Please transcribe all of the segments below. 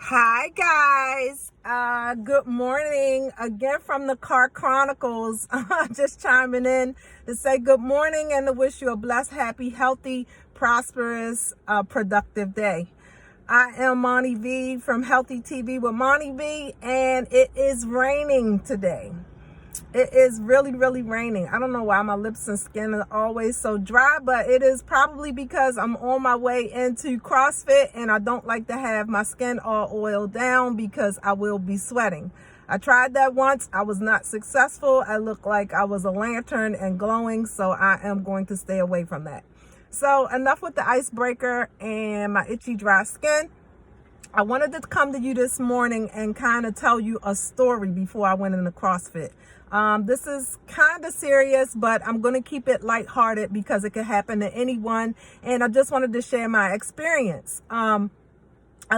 Hi guys, good morning again from the Car Chronicles. Just chiming in to say good morning and to wish you a blessed, happy, healthy, prosperous, productive day. I am Monty V from Healthy TV with Monty V, and it is raining today. It is really raining. I don't know why my lips and skin are always so dry, but it is probably because I'm on my way into CrossFit and I don't like to have my skin all oiled down because I will be sweating. I tried that once. I was not successful. I looked like I was a lantern and glowing, so I am going to stay away from that. So enough with the icebreaker and my itchy dry skin. I wanted to come to you this morning and kind of tell you a story before I went into CrossFit. This is kind of serious, but I'm going to keep it lighthearted because it could happen to anyone. And I just wanted to share my experience. A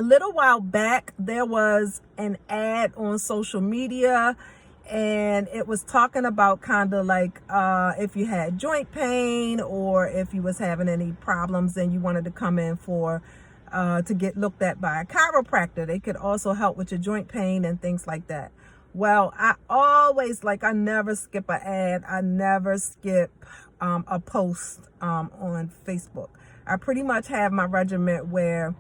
little while back, there was an ad on social media, and it was talking about kind of like if you had joint pain or if you was having any problems and you wanted to come in for to get looked at by a chiropractor. They could also help with your joint pain and things like that. Well, I never skip an ad. I never skip a post on Facebook. I pretty much have my regimen where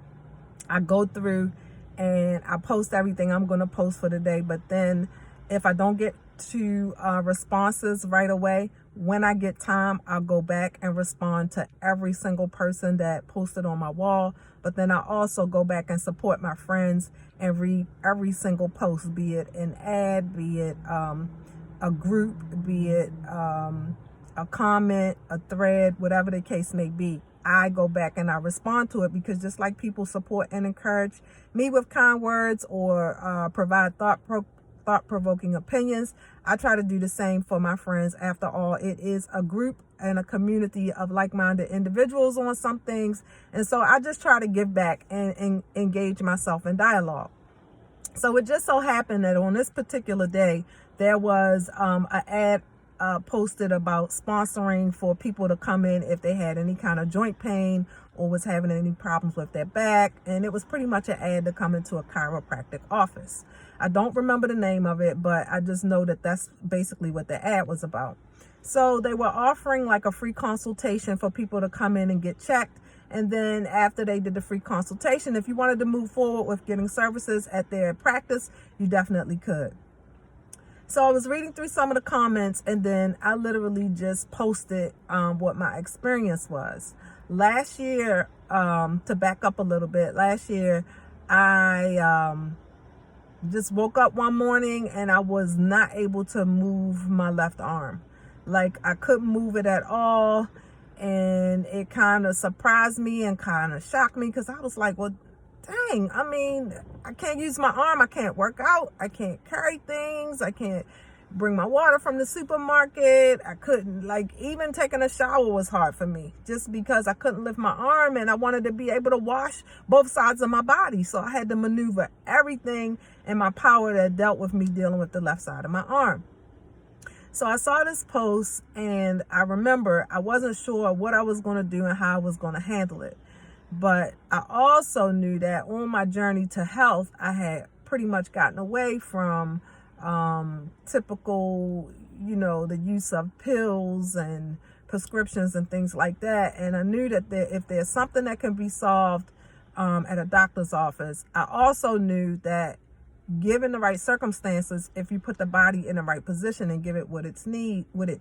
I go through and I post everything I'm going to post for the day. But then if I don't get to responses right away, when I get time, I'll go back and respond to every single person that posted on my wall. But then I also go back and support my friends and read every single post, be it an ad, be it a group, be it a comment, a thread, whatever the case may be. I go back and I respond to it because just like people support and encourage me with kind words or provide thought-provoking opinions, I try to do the same for my friends. After all, it is a group and a community of like-minded individuals on some things. And so I just try to give back and engage myself in dialogue. So it just so happened that on this particular day, there was an ad posted about sponsoring for people to come in if they had any kind of joint pain or was having any problems with their back. And it was pretty much an ad to come into a chiropractic office. I don't remember the name of it, but I just know that that's basically what the ad was about. So they were offering like a free consultation for people to come in and get checked. And then after they did the free consultation, if you wanted to move forward with getting services at their practice, you definitely could. So I was reading through some of the comments, and then I literally just posted what my experience was. Last year, to back up a little bit, last year I just woke up one morning and I was not able to move my left arm. Like I couldn't move it at all. And it kind of surprised me and kind of shocked me because I was like, well, dang, I mean, I can't use my arm. I can't work out. I can't carry things. I can't bring my water from the supermarket. I couldn't, like, even taking a shower was hard for me just because I couldn't lift my arm and I wanted to be able to wash both sides of my body. So I had to maneuver everything in my power that dealt with me dealing with the left side of my arm. So I saw this post and I remember I wasn't sure what I was going to do and how I was going to handle it. But I also knew that on my journey to health, I had pretty much gotten away from typical, the use of pills and prescriptions and things like that. And I knew that if there's something that can be solved at a doctor's office, I also knew that given the right circumstances, if you put the body in the right position and give it what it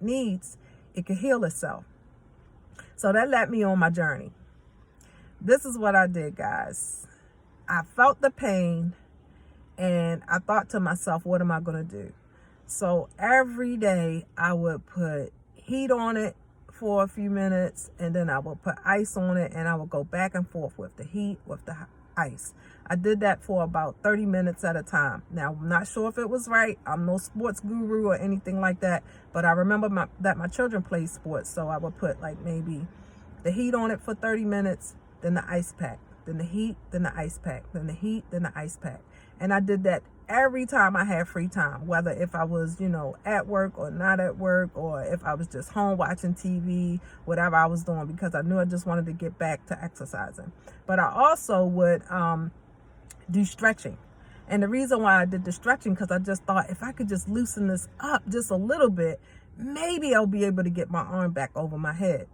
needs, it can heal itself. So that led me on my journey. This is what I did, guys. I felt the pain and I thought to myself, what am I going to do? So every day I would put heat on it for a few minutes and then I would put ice on it and I would go back and forth with the heat, with the ice. I did that for about 30 minutes at a time. Now, I'm not sure if it was right. I'm no sports guru or anything like that, but I remember that my children played sports, so I would put like maybe the heat on it for 30 minutes, then the ice pack, then the heat, then the ice pack, then the heat, then the ice pack. And I did that every time I had free time, whether if I was, at work or not at work, or if I was just home watching TV, whatever I was doing, because I knew I just wanted to get back to exercising. But I also would do stretching. And the reason why I did the stretching, because I just thought if I could just loosen this up just a little bit, maybe I'll be able to get my arm back over my head.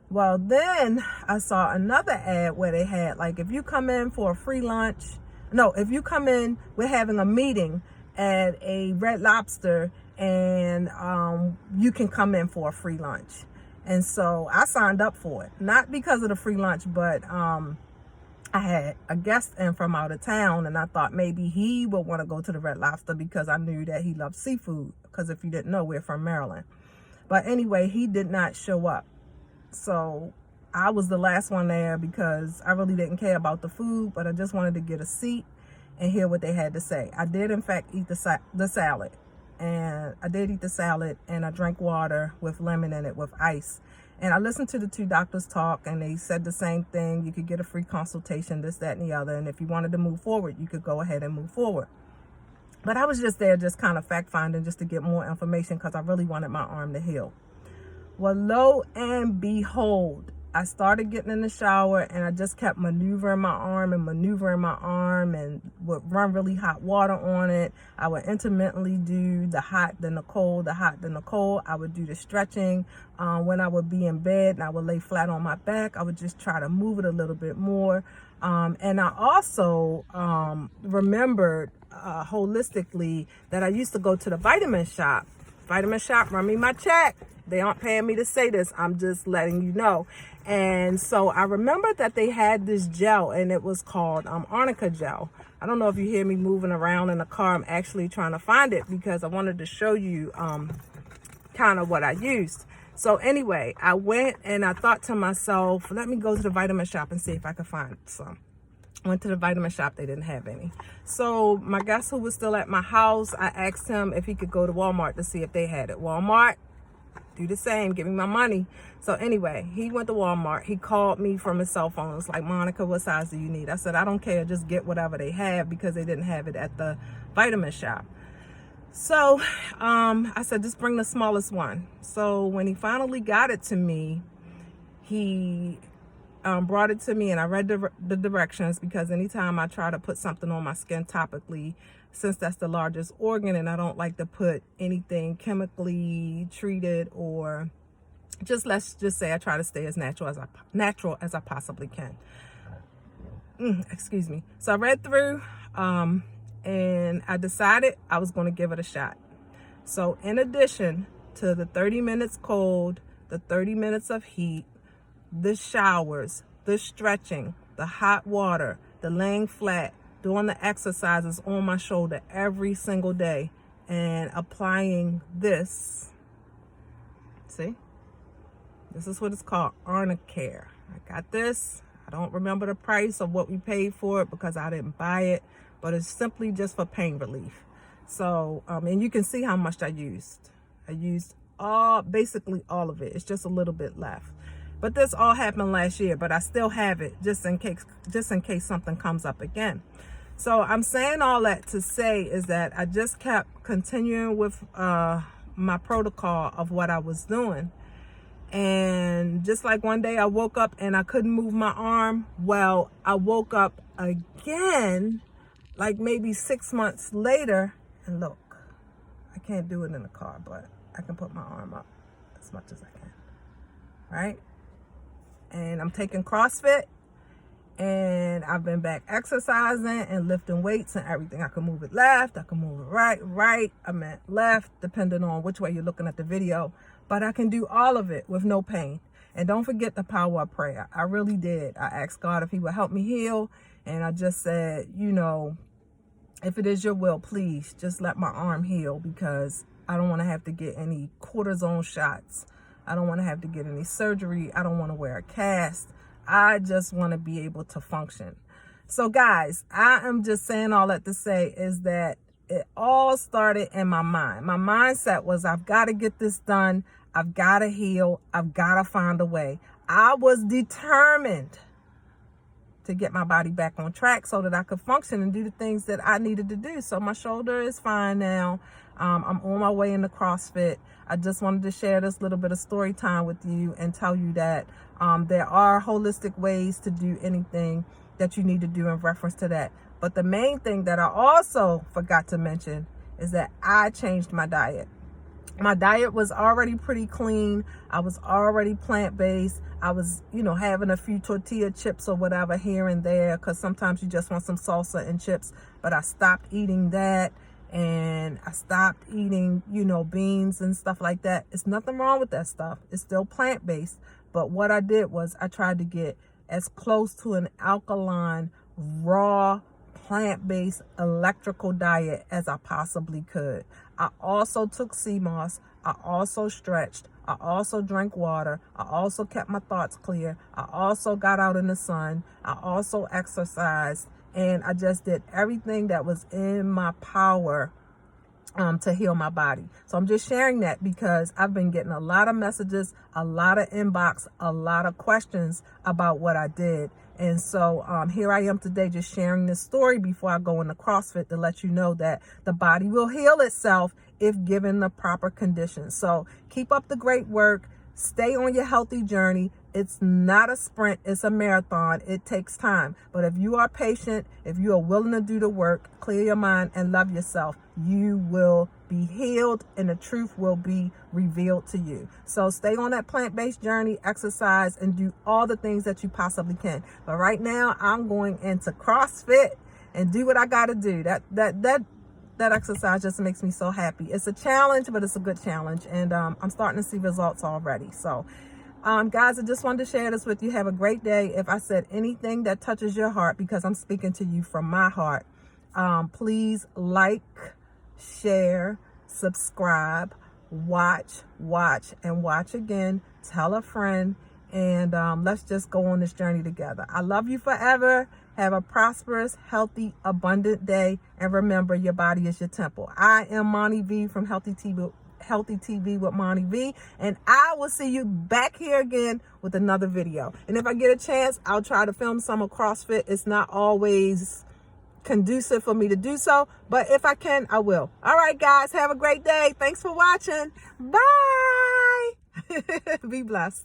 Well, then I saw another ad where they had, like, if you come in for a free lunch, no, if you come in, we're having a meeting at a Red Lobster, and you can come in for a free lunch. And so I signed up for it, not because of the free lunch, but I had a guest in from out of town, and I thought maybe he would want to go to the Red Lobster because I knew that he loved seafood, because if you didn't know, we're from Maryland. But anyway, he did not show up. So I was the last one there because I really didn't care about the food, but I just wanted to get a seat and hear what they had to say. I did, in fact, eat the salad. And I did eat the salad, and I drank water with lemon in it with ice. And I listened to the two doctors talk, and they said the same thing. You could get a free consultation, this, that, and the other. And if you wanted to move forward, you could go ahead and move forward. But I was just there just kind of fact-finding just to get more information because I really wanted my arm to heal. Well, lo and behold, I started getting in the shower, and I just kept maneuvering my arm and would run really hot water on it. I would intermittently do the hot, then the cold, the hot, then the cold. I would do the stretching. When I would be in bed and I would lay flat on my back, I would just try to move it a little bit more. And I also remembered holistically that I used to go to the vitamin shop. Vitamin shop, run me my check. They aren't paying me to say this. I'm just letting you know. And so I remember that they had this gel, and it was called Arnica gel. I don't know if you hear me moving around in the car. I'm actually trying to find it because I wanted to show you kind of what I used. So anyway, I went and I thought to myself, let me go to the vitamin shop and see if I could find some. Went to the vitamin shop. They didn't have any. So my guest, who was still at my house, I asked him if he could go to Walmart to see if they had it. Walmart, do the same, give me my money. So anyway, he went to Walmart. He called me from his cell phone. It was like, Monica, what size do you need? I said, I don't care, just get whatever they have, because they didn't have it at the vitamin shop. So I said, just bring the smallest one. So when he finally got it to me, he brought it to me, and I read the directions, because anytime I try to put something on my skin topically, since that's the largest organ, and I don't like to put anything chemically treated, or let's just say I try to stay as natural as I possibly can. Excuse me. So I read through, and I decided I was going to give it a shot. So in addition to the 30 minutes cold, the 30 minutes of heat, the showers, the stretching, the hot water, the laying flat, doing the exercises on my shoulder every single day, and applying this. See? This is what it's called, Arnicare. I got this. I don't remember the price of what we paid for it because I didn't buy it, but it's simply just for pain relief. So, and you can see how much I used. I used basically all of it. It's just a little bit left. But this all happened last year, but I still have it just in case something comes up again. So I'm saying all that to say is that I just kept continuing with my protocol of what I was doing. And just like one day I woke up and I couldn't move my arm. Well, I woke up again, like maybe 6 months later, and look, I can't do it in the car, but I can put my arm up as much as I can, right? And I'm taking CrossFit, and I've been back exercising and lifting weights and everything. I can move it left, I can move it right, I meant left, depending on which way you're looking at the video. But I can do all of it with no pain. And don't forget the power of prayer. I really did. I asked God if he would help me heal. And I just said, you know, if it is your will, please just let my arm heal, because I don't want to have to get any cortisone shots. I don't want to have to get any surgery. I don't want to wear a cast. I just want to be able to function. So guys, I am just saying all that to say is that it all started in my mind. My mindset was, I've got to get this done. I've got to heal. I've got to find a way. I was determined to get my body back on track so that I could function and do the things that I needed to do. So my shoulder is fine now. I'm on my way into CrossFit. I just wanted to share this little bit of story time with you and tell you that there are holistic ways to do anything that you need to do in reference to that. But the main thing that I also forgot to mention is that I changed my diet. My diet was already pretty clean. I was already plant-based. I was, having a few tortilla chips or whatever here and there, because sometimes you just want some salsa and chips. But I stopped eating that, and I stopped eating, beans and stuff like that. It's nothing wrong with that stuff. It's still plant-based. But what I did was I tried to get as close to an alkaline, raw, plant-based electrical diet as I possibly could. I also took sea moss. I also stretched. I also drank water. I also kept my thoughts clear. I also got out in the sun. I also exercised. And I just did everything that was in my power to heal my body. So I'm just sharing that because I've been getting a lot of messages, a lot of inbox, a lot of questions about what I did. And so here I am today just sharing this story before I go into CrossFit to let you know that the body will heal itself if given the proper conditions. So keep up the great work. Stay on your healthy journey. It's not a sprint, it's a marathon. It takes time. But if you are patient, if you are willing to do the work, clear your mind and love yourself, you will be healed and the truth will be revealed to you. So stay on that plant-based journey, exercise, and do all the things that you possibly can. But right now, I'm going into CrossFit and do what I got to do. That exercise just makes me so happy. It's a challenge, but it's a good challenge. And I'm starting to see results already. So, guys, I just wanted to share this with you. Have a great day. If I said anything that touches your heart, because I'm speaking to you from my heart, please like, share, subscribe, watch, and watch again. Tell a friend. And let's just go on this journey together. I love you forever. Have a prosperous, healthy, abundant day. And remember, your body is your temple. I am Monty V from Healthy TV with Monty V. And I will see you back here again with another video. And if I get a chance, I'll try to film some of CrossFit. It's not always conducive for me to do so. But if I can, I will. All right, guys. Have a great day. Thanks for watching. Bye. Be blessed.